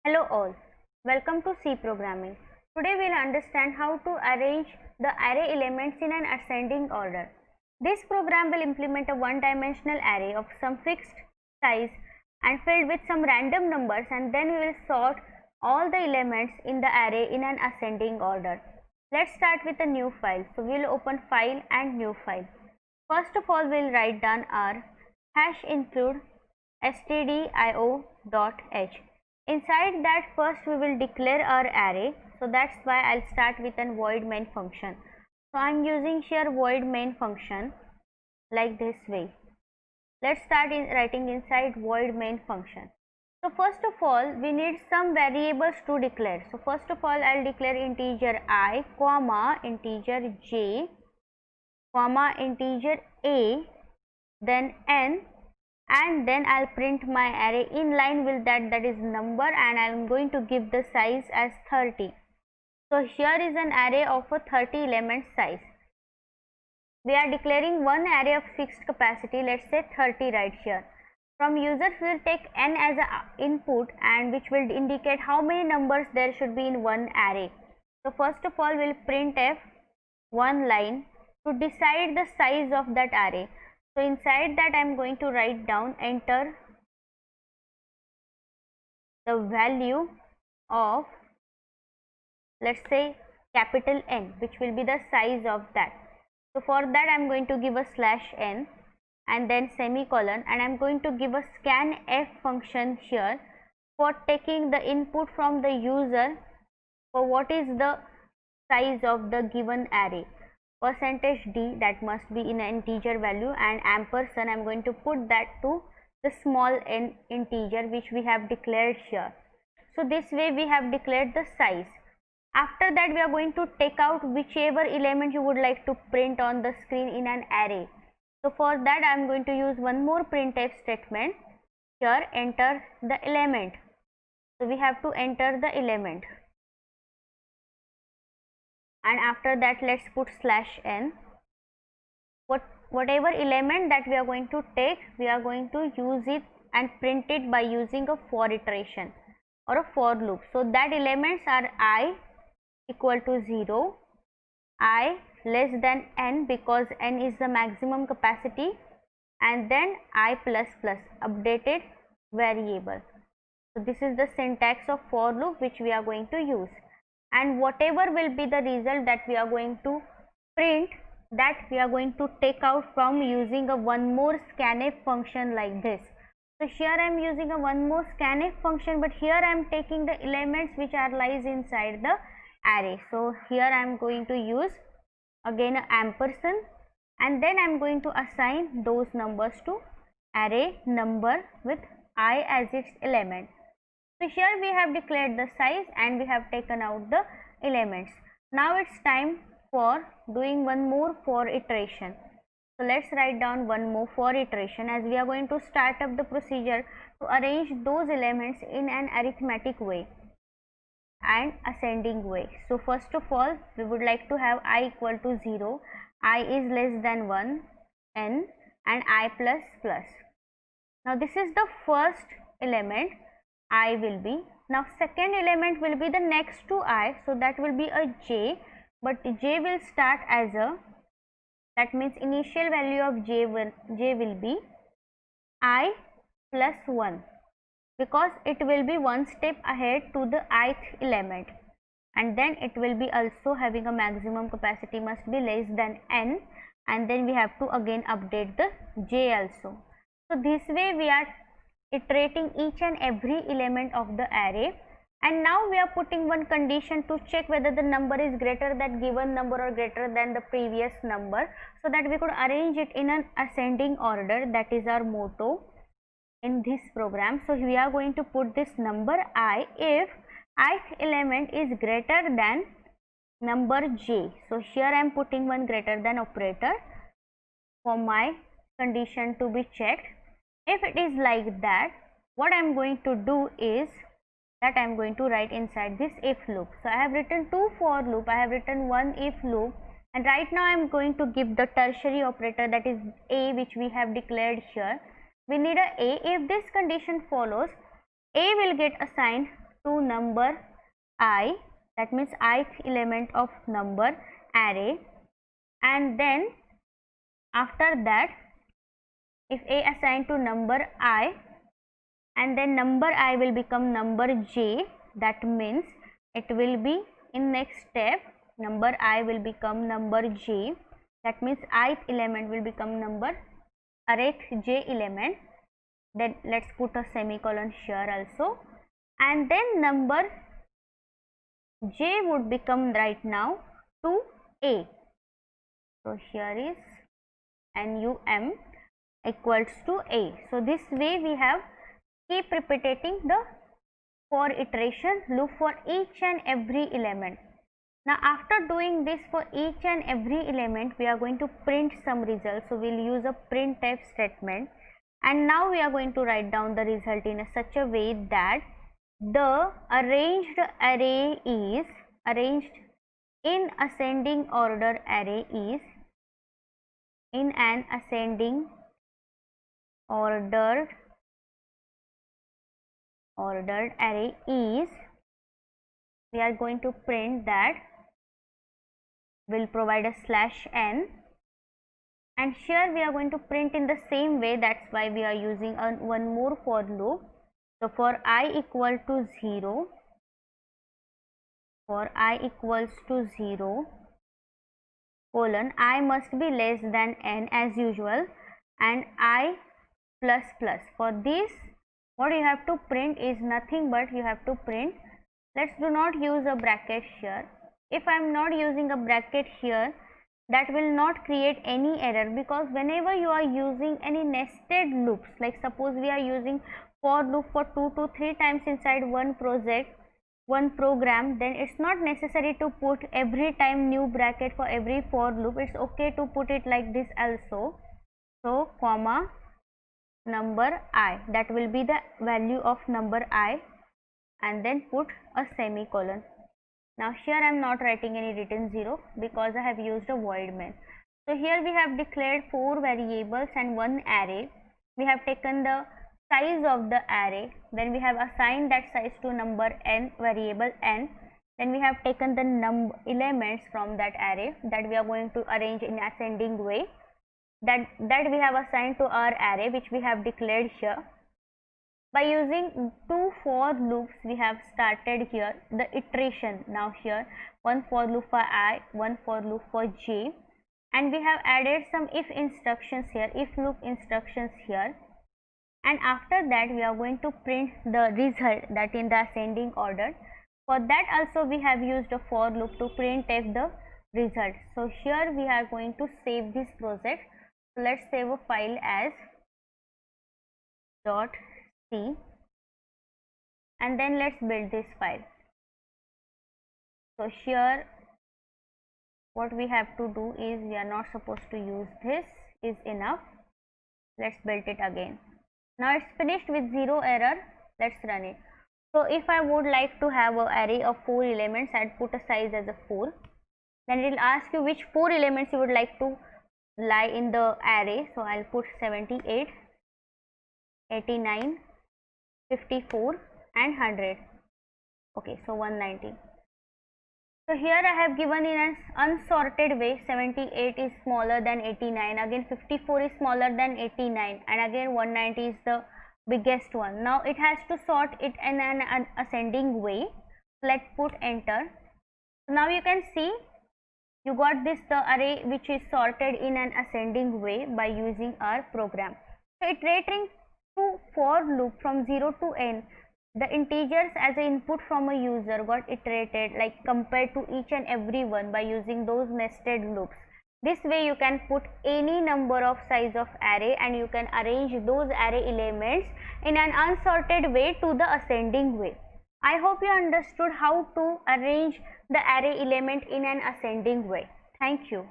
Hello all, welcome to C programming. Today we will understand how to arrange the array elements in an ascending order. This program will implement a one-dimensional array of some fixed size and filled with some random numbers, and then we will sort all the elements in the array in an ascending order. Let's start with a new file. So we will open file and new file. First of all, we will write down our hash include stdio.h. Inside that, first we will declare our array, so that's why I'll start with a void main function. So I'm using here void main function like this way. Let's start writing inside void main function. So first of all, we need some variables to declare. So first of all, I'll declare integer I, comma integer j, comma integer a, then n, and then I'll print my array in line with that is number, and I'm going to give the size as 30. So here is an array of a 30 element size. We are declaring one array of fixed capacity, let's say 30 right here. From users we will take n as an input, and which will indicate how many numbers there should be in one array. So first of all, we'll printf one line to decide the size of that array. So inside that, I'm going to write down enter the value of, let's say, capital N, which will be the size of that. So for that, I'm going to give a /n and then semicolon, and I'm going to give a scanf function here for taking the input from the user for what is the size of the given array. %d, that must be in an integer value, and ampersand, I'm going to put that to the small n integer which we have declared here. So this way we have declared the size. After that, we are going to take out whichever element you would like to print on the screen in an array. So for that, I am going to use one more printf statement. Here enter the element. So we have to enter the element, and after that, let's put /n. Whatever element that we are going to take, we are going to use it and print it by using a for iteration or a for loop. So that elements are I equal to 0, I less than n because n is the maximum capacity, and then I plus plus updated variable. So this is the syntax of for loop which we are going to use, and whatever will be the result that we are going to print, that we are going to take out from using a one more scanf function like this. So here I am using a one more scanf function, but here I am taking the elements which are lies inside the array. So here I am going to use again a ampersand, and then I am going to assign those numbers to array number with I as its element. So here we have declared the size and we have taken out the elements. Now it's time for doing one more for iteration. So let's write down one more for iteration, as we are going to start up the procedure to arrange those elements in an arithmetic way and ascending way. So first of all, we would like to have I equal to 0, I is less than 1, n, and I plus plus. Now this is the first element, I will be. Now second element will be the next to I, so that will be a j, but j will start as a, that means initial value of j will be I plus 1, because it will be one step ahead to the ith element, and then it will be also having a maximum capacity must be less than n, and then we have to again update the j also. So this way we are iterating each and every element of the array, and now we are putting one condition to check whether the number is greater than given number or greater than the previous number, so that we could arrange it in an ascending order. That is our motto in this program. So we are going to put this number I if ith element is greater than number j. So here I am putting one greater than operator for my condition to be checked. If it is like that, what I am going to do is that I am going to write inside this if loop. So I have written two for loop, I have written one if loop, and right now I am going to give the tertiary operator, that is a, which we have declared here. We need a if this condition follows, a will get assigned to number I, that means ith element of number array, and then after that if a assigned to number I, and then number I will become number j, that means it will be in next step number I will become number j, that means ith element will become number arrayth j element. Then let's put a semicolon here also, and then number j would become right now to a. So here is num equals to a. So this way we have keep repeating the for iteration loop for each and every element. Now after doing this for each and every element, we are going to print some results. So we'll use a printf statement, and now we are going to write down the result in such a way that the arranged array is arranged in ascending order array is in an ascending ordered array is, we are going to print that will provide a /n, and here we are going to print in the same way. That's why we are using one more for loop. So for I equal to 0, for I equals to 0 colon I must be less than n as usual, and I plus plus. For this what you have to print is nothing but you have to print, let's do not use a bracket here. If I am not using a bracket here, that will not create any error, because whenever you are using any nested loops, like suppose we are using for loop for 2 to 3 times inside one project, one program, then it's not necessary to put every time new bracket for every for loop. It's okay to put it like this also. So comma number I, that will be the value of number I, and then put a semicolon. Now here I am not writing any return 0 because I have used a void main. So here we have declared 4 variables and 1 array. We have taken the size of the array, then we have assigned that size to number n, variable n, then we have taken the elements from that array that we are going to arrange in ascending way, that we have assigned to our array, which we have declared here. By using 2 for loops, we have started here the iteration. Now here one for loop for I, one for loop for j, and we have added some if instructions here, if loop instructions here, and after that we are going to print the result, that in the ascending order. For that also we have used a for loop to printf the result. So here we are going to save this project. So let's save a file as .c, and then let's build this file. So here what we have to do is, we are not supposed to use this, is enough. Let's build it again. Now it's finished with 0 error. Let's run it. So if I would like to have an array of 4 elements, I'd put a size as a 4. Then it will ask you which 4 elements you would like to lie in the array. So I'll put 78, 89, 54 and 100. Okay, so 190. So here I have given in an unsorted way. 78 is smaller than 89, again 54 is smaller than 89, and again 190 is the biggest one. Now it has to sort it in an ascending way. Let's put enter. So now you can see you got this the array which is sorted in an ascending way by using our program. So iterating to for loop from 0 to n, the integers as an input from a user got iterated, like compared to each and every one by using those nested loops. This way you can put any number of size of array, and you can arrange those array elements in an unsorted way to the ascending way. I hope you understood how to arrange the array element in an ascending way. Thank you.